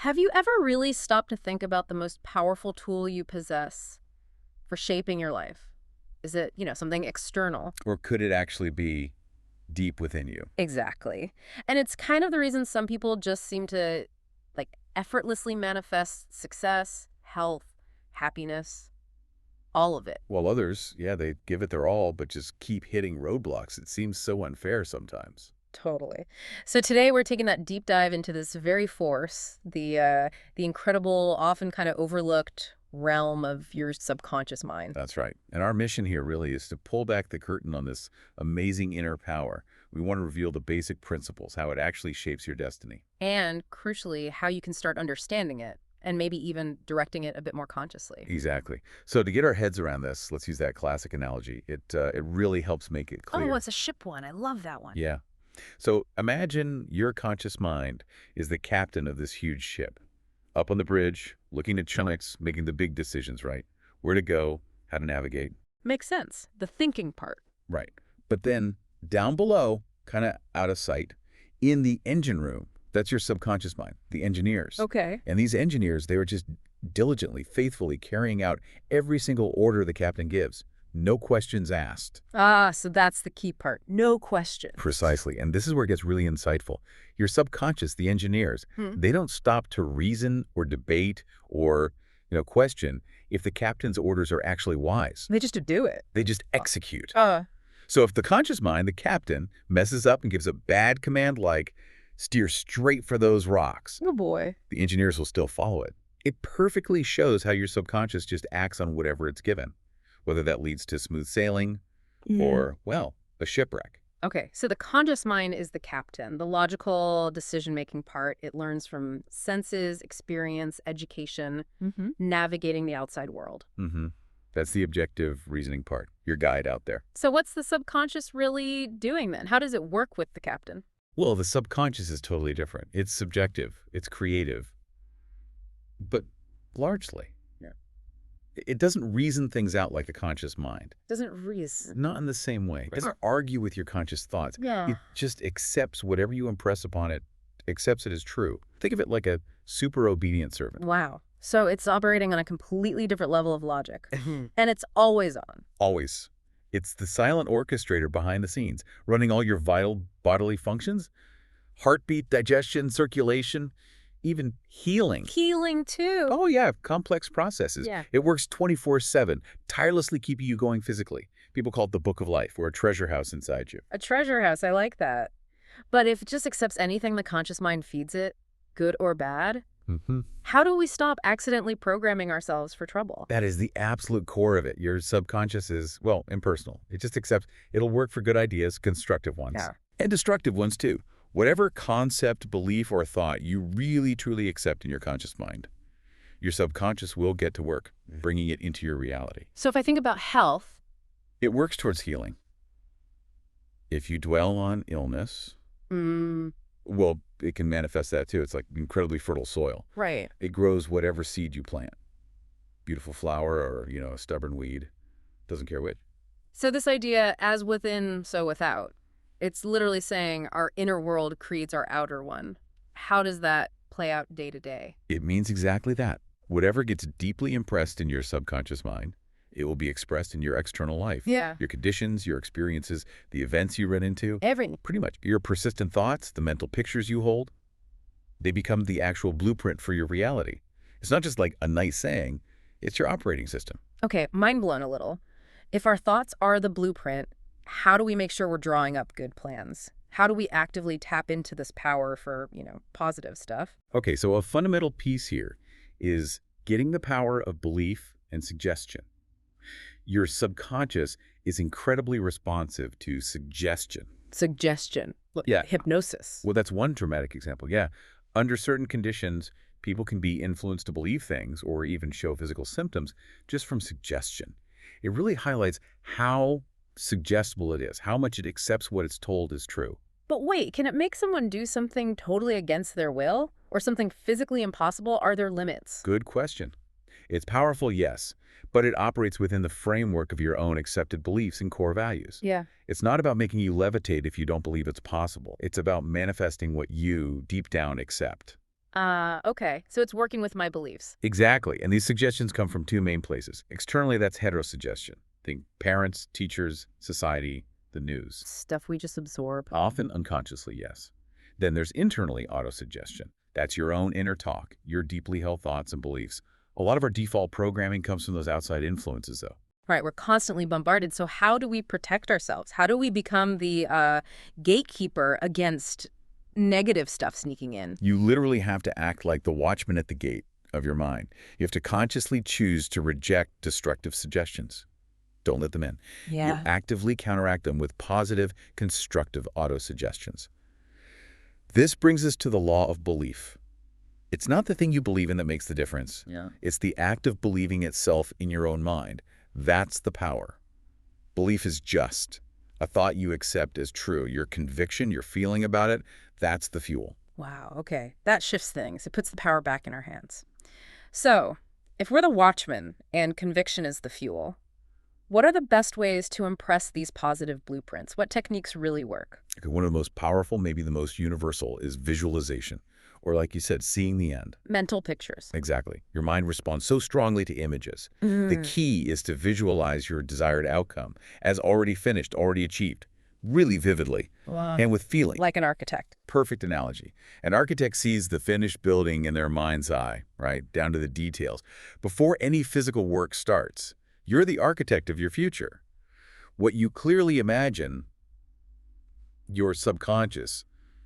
Have you ever really stopped to think about the most powerful tool you possess for shaping your life? Is it, something external? Or could it actually be deep within you? Exactly. And it's kind of the reason some people just seem to, effortlessly manifest success, health, happiness, all of it. While others, yeah, they give it their all, but just keep hitting roadblocks. It seems so unfair sometimes. Totally. So today we're taking that deep dive into this very force, the incredible, often kind of overlooked realm of your subconscious mind. That's right. And our mission here really is to pull back the curtain on this amazing inner power. We want to reveal the basic principles, how it actually shapes your destiny. And crucially, how you can start understanding it and maybe even directing it a bit more consciously. Exactly. So to get our heads around this, let's use that classic analogy. It really helps make it Oh, clear. it's a ship one. I love that one. Yeah. So imagine your conscious mind is the captain of this huge ship. Up on the bridge, looking at chunks, making the big decisions, right? Where to go, how to navigate. Makes sense. The thinking part. Right. But then down below, kind of out of sight, in the engine room, that's your subconscious mind, the engineers. Okay. And these engineers, they were just diligently, faithfully carrying out every single order the captain gives. No questions asked. Ah, so that's the key part. No question. Precisely. And this is where it gets really insightful. Your subconscious, the engineers, Hmm. they don't stop to reason or debate or, question if the captain's orders are actually wise. They just do it. They just execute. Uh, So if the conscious mind, the captain, messes up and gives a bad command like, steer straight for those rocks, oh boy. the engineers will still follow it. It perfectly shows how your subconscious just acts on whatever it's given, whether that leads to smooth sailing or, well, a shipwreck. Okay, so the conscious mind is the captain, the logical decision-making part. It learns from senses, experience, education, navigating the outside world. Mm-hmm. That's the objective reasoning part, your guide out there. So what's the subconscious really doing then? How does it work with the captain? Well, the subconscious is totally different. It's subjective, it's creative, but largely. Yeah. It doesn't reason things out like the conscious mind. Doesn't reason. Not in the same way. It doesn't argue with your conscious thoughts. Yeah. It just accepts whatever you impress upon it, accepts it as true. Think of it like a super obedient servant. Wow. So it's operating on a completely different level of logic. And it's always on. Always. It's the silent orchestrator behind the scenes, running all your vital bodily functions, heartbeat, digestion, circulation, even healing. Healing too. Oh, yeah, complex processes. Yeah. It works 24/7, tirelessly keeping you going physically. People call it the book of life or a treasure house inside you. A treasure house. I like that. But if it just accepts anything the conscious mind feeds it, good or bad, Mm-hmm. how do we stop accidentally programming ourselves for trouble? That is the absolute core of it. Your subconscious is, well, impersonal. It just accepts it'll work for good ideas, constructive ones, Yeah. and destructive ones too. Whatever concept, belief, or thought you really, truly accept in your conscious mind, your subconscious will get to work, bringing it into your reality. So if I think about health, It works towards healing. If you dwell on illness, well, it can manifest that too. It's like incredibly fertile soil. right. It grows whatever seed you plant. Beautiful flower or, a stubborn weed. Doesn't care which. So this idea, as within, so without, it's literally saying our inner world creates our outer one. How does that play out day to day? It means exactly that. Whatever gets deeply impressed in your subconscious mind, it will be expressed in your external life. Yeah. Your conditions, your experiences, the events you run into. Everything. Pretty much. Your persistent thoughts, the mental pictures you hold, they become the actual blueprint for your reality. It's not just like a nice saying, it's your operating system. Okay, mind blown a little. If our thoughts are the blueprint, how do we make sure we're drawing up good plans? How do we actively tap into this power for, positive stuff? Okay, so a fundamental piece here is getting the power of belief and suggestion. Your subconscious is incredibly responsive to suggestion. Suggestion. Yeah. Hypnosis. Well, that's one dramatic example, yeah. Under certain conditions, people can be influenced to believe things or even show physical symptoms just from suggestion. It really highlights how suggestible it is, how much it accepts what it's told is true. But wait, can it make someone do something totally against their will? Or something physically impossible? Are there limits? Good question. It's powerful, yes, but it operates within the framework of your own accepted beliefs and core values. Yeah. It's not about making you levitate if you don't believe it's possible. It's about manifesting what you, deep down, accept. Okay. So it's working with my beliefs. Exactly. And these suggestions come from two main places. Externally, that's heterosuggestion. Think parents, teachers, society, the news. Stuff we just absorb. Often unconsciously, yes. Then there's internally autosuggestion. That's your own inner talk, your deeply held thoughts and beliefs. A lot of our default programming comes from those outside influences, though. Right, we're constantly bombarded. So how do we protect ourselves? How do we become the gatekeeper against negative stuff sneaking in? You literally have to act like the watchman at the gate of your mind. You have to consciously choose to reject destructive suggestions. Don't let them in. You Yeah. actively counteract them with positive, constructive autosuggestions. This brings us to the law of belief. It's not the thing you believe in that makes the difference. Yeah. It's the act of believing itself in your own mind. That's the power. Belief is just a thought you accept as true. Your conviction, your feeling about it, that's the fuel. Wow, okay. That shifts things. It puts the power back in our hands. So, if we're the watchman and conviction is the fuel, what are the best ways to impress these positive blueprints? What techniques really work? Okay, one of the most powerful, maybe the most universal, is visualization. Or like you said, seeing the end. Mental pictures. Exactly. Your mind responds so strongly to images. The Mm. key is to visualize your desired outcome as already finished, already achieved, really vividly, Wow. and with feeling. Like an architect. Perfect analogy. An architect sees the finished building in their mind's eye, right, down to the details. Before any physical work starts, you're the architect of your future. What you clearly imagine, your subconscious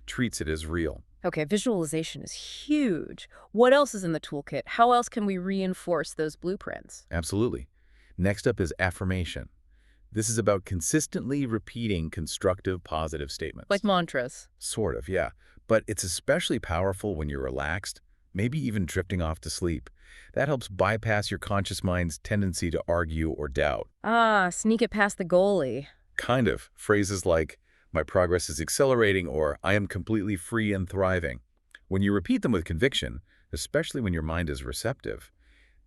treats it as real. Okay, visualization is huge. What else is in the toolkit? How else can we reinforce those blueprints? Absolutely. Next up is affirmation. This is about consistently repeating constructive, positive statements. Like mantras. Sort of, yeah. But it's especially powerful when you're relaxed, maybe even drifting off to sleep. That helps bypass your conscious mind's tendency to argue or doubt. Ah, sneak it past the goalie. Kind of. Phrases like, my progress is accelerating, or I am completely free and thriving. When you repeat them with conviction, especially when your mind is receptive,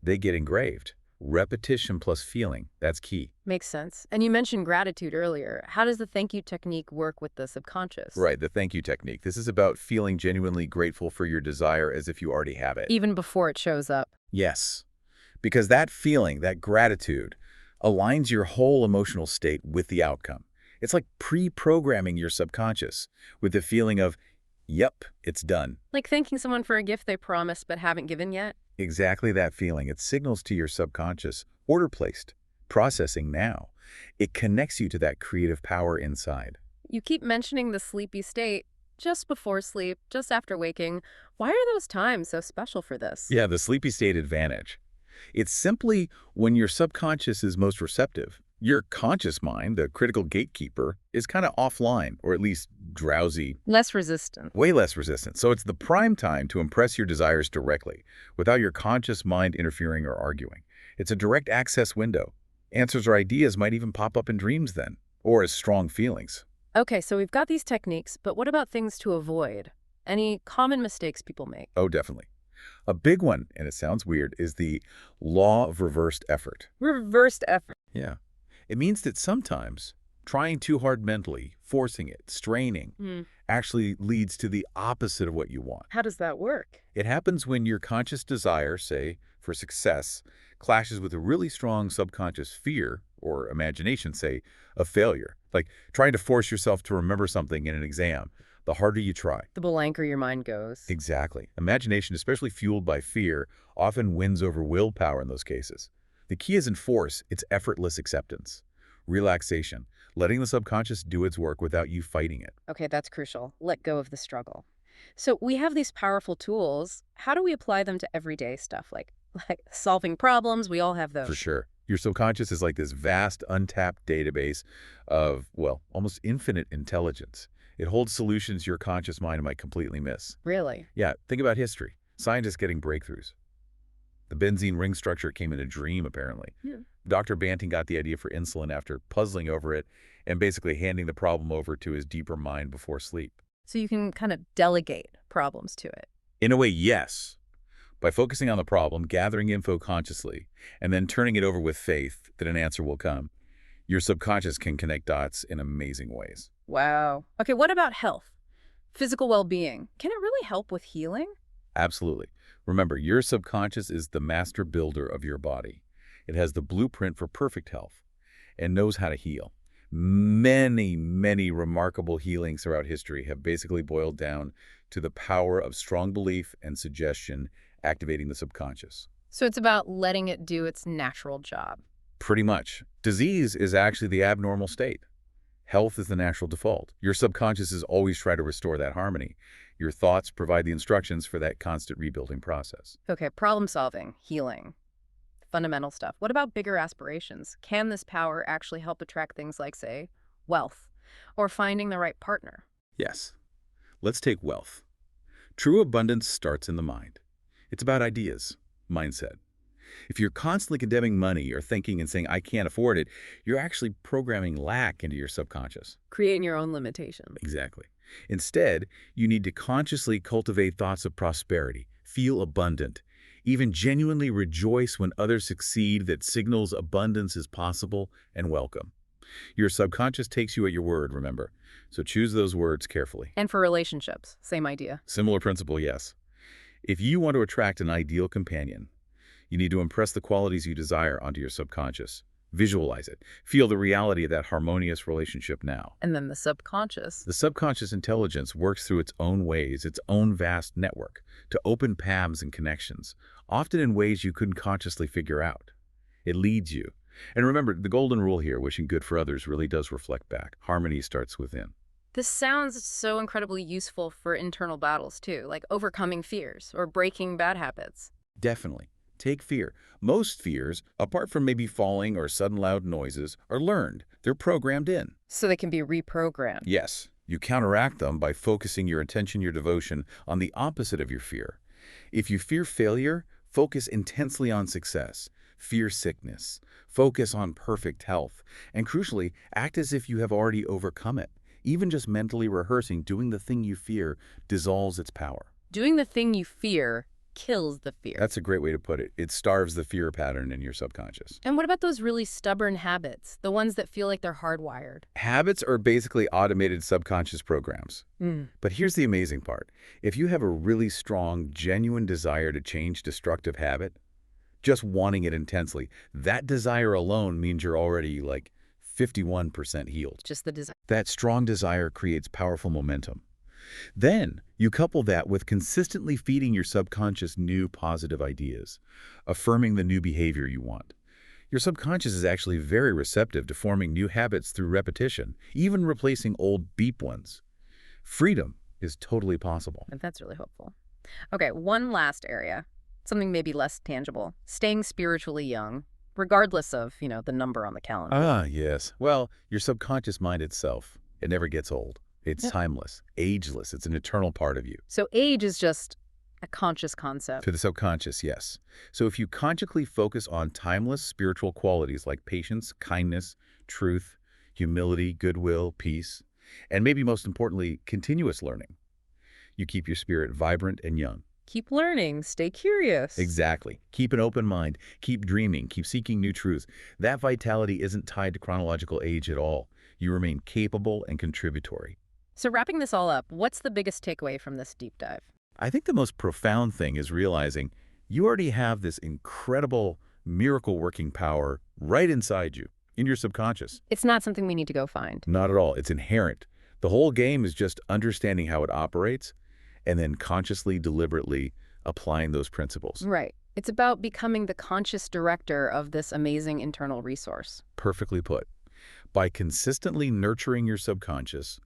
they get engraved. Repetition plus feeling, that's key. Makes sense. And you mentioned gratitude earlier. How does the thank you technique work with the subconscious? Right, the thank you technique. This is about feeling genuinely grateful for your desire as if you already have it. Even before it shows up. Yes, because that feeling, that gratitude, aligns your whole emotional state with the outcome. It's like pre-programming your subconscious with the feeling of, yep, it's done. Like thanking someone for a gift they promised but haven't given yet. Exactly that feeling. It signals to your subconscious, order placed, processing now. It connects you to that creative power inside. You keep mentioning the sleepy state. Just before sleep, just after waking. Why are those times so special for this? Yeah, the sleepy state advantage. It's simply when your subconscious is most receptive. Your conscious mind, the critical gatekeeper, is kind of offline, or at least drowsy, Less resistant. way less resistant. So it's the prime time to impress your desires directly, without your conscious mind interfering or arguing. It's a direct access window. Answers or ideas might even pop up in dreams then, or as strong feelings. Okay, so we've got these techniques, but what about things to avoid? Any common mistakes people make? Oh, definitely. A big one, and it sounds weird, is the law of reversed effort. Reversed effort. Yeah. It means that sometimes trying too hard mentally, forcing it, straining, actually leads to the opposite of what you want. How does that work? It happens when your conscious desire, say, for success, clashes with a really strong subconscious fear or imagination, say, of failure. Like trying to force yourself to remember something in an exam. The harder you try. The blanker your mind goes. Exactly. Imagination, especially fueled by fear, often wins over willpower in those cases. The key isn't force, it's effortless acceptance. Relaxation, letting the subconscious do its work without you fighting it. Okay, that's crucial. Let go of the struggle. So we have these powerful tools. How do we apply them to everyday stuff like solving problems? We all have those. For sure. Your subconscious is like this vast, untapped database of, well, almost infinite intelligence. It holds solutions your conscious mind might completely miss. Really? Yeah, think about history. Scientists getting breakthroughs. The benzene ring structure came in a dream, apparently. Yeah. Dr. Banting got the idea for insulin after puzzling over it and basically handing the problem over to his deeper mind before sleep. So you can kind of delegate problems to it. In a way, yes. By focusing on the problem, gathering info consciously, and then turning it over with faith that an answer will come, your subconscious can connect dots in amazing ways. Wow. Okay, what about health? Physical well-being. Can it really help with healing? Absolutely. Remember, your subconscious is the master builder of your body. It has the blueprint for perfect health and knows how to heal. Many remarkable healings throughout history have basically boiled down to the power of strong belief and suggestion activating the subconscious. So it's about letting it do its natural job. Pretty much. Disease is actually the abnormal state. Health is the natural default. Your subconscious is always trying to restore that harmony. Your thoughts provide the instructions for that constant rebuilding process. Okay, problem solving, healing, fundamental stuff. What about bigger aspirations? Can this power actually help attract things like, say, wealth or finding the right partner? Yes. Let's take wealth. True abundance starts in the mind. It's about ideas, mindset. If you're constantly condemning money or thinking and saying, I can't afford it, you're actually programming lack into your subconscious. Creating your own limitations. Exactly. Instead, you need to consciously cultivate thoughts of prosperity, feel abundant, even genuinely rejoice when others succeed that signals abundance is possible and welcome. Your subconscious takes you at your word, remember, so choose those words carefully. And for relationships, same idea. Similar principle, yes. If you want to attract an ideal companion, you need to impress the qualities you desire onto your subconscious. Visualize it. Feel the reality of that harmonious relationship now. And then the subconscious. The subconscious intelligence works through its own ways, its own vast network, to open paths and connections, often in ways you couldn't consciously figure out. It leads you. And remember, the golden rule here, wishing good for others, really does reflect back. Harmony starts within. This sounds so incredibly useful for internal battles, too, like overcoming fears or breaking bad habits. Definitely. Take fear. Most fears, apart from maybe falling or sudden loud noises, are learned. They're programmed in. So they can be reprogrammed. Yes, you counteract them by focusing your attention, your devotion, on the opposite of your fear. If you fear failure, focus intensely on success. Fear sickness. Focus on perfect health. And crucially, act as if you have already overcome it. Even just mentally rehearsing doing the thing you fear dissolves its power. Doing the thing you fear kills the fear. That's a great way to put it. It starves the fear pattern in your subconscious. And what about those really stubborn habits, the ones that feel like they're hardwired? Habits are basically automated subconscious programs. But here's the amazing part. If you have a really strong, genuine desire to change destructive habit, just wanting it intensely, that desire alone means you're already like 51% healed. Just the desire. That strong desire creates powerful momentum. Then you couple that with consistently feeding your subconscious new positive ideas, affirming the new behavior you want. Your subconscious is actually very receptive to forming new habits through repetition, even replacing old beep ones. Freedom is totally possible. And that's really hopeful. Okay, one last area, something maybe less tangible, staying spiritually young, regardless of, the number on the calendar. Ah, yes. Well, your subconscious mind itself, it never gets old. It's timeless, ageless. It's an eternal part of you. So age is just a conscious concept. To the subconscious, yes. So if you consciously focus on timeless spiritual qualities like patience, kindness, truth, humility, goodwill, peace, and maybe most importantly, continuous learning, you keep your spirit vibrant and young. Keep learning, stay curious. Exactly. Keep an open mind, keep dreaming, keep seeking new truths. That vitality isn't tied to chronological age at all. You remain capable and contributory. So wrapping this all up, what's the biggest takeaway from this deep dive? I think the most profound thing is realizing you already have this incredible miracle-working power right inside you, in your subconscious. It's not something we need to go find. Not at all. It's inherent. The whole game is just understanding how it operates and then consciously, deliberately applying those principles. Right. It's about becoming the conscious director of this amazing internal resource. Perfectly put. By consistently nurturing your subconscious,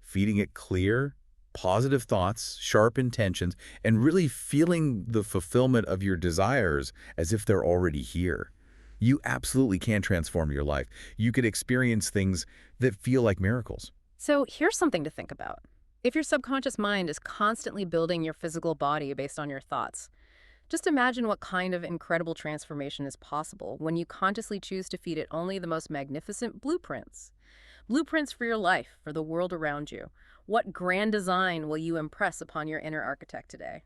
feeding it clear, positive thoughts, sharp intentions, and really feeling the fulfillment of your desires as if they're already here, you absolutely can transform your life. You could experience things that feel like miracles. So here's something to think about. If your subconscious mind is constantly building your physical body based on your thoughts, just imagine what kind of incredible transformation is possible when you consciously choose to feed it only the most magnificent blueprints. Blueprints for your life, for the world around you. What grand design will you impress upon your inner architect today?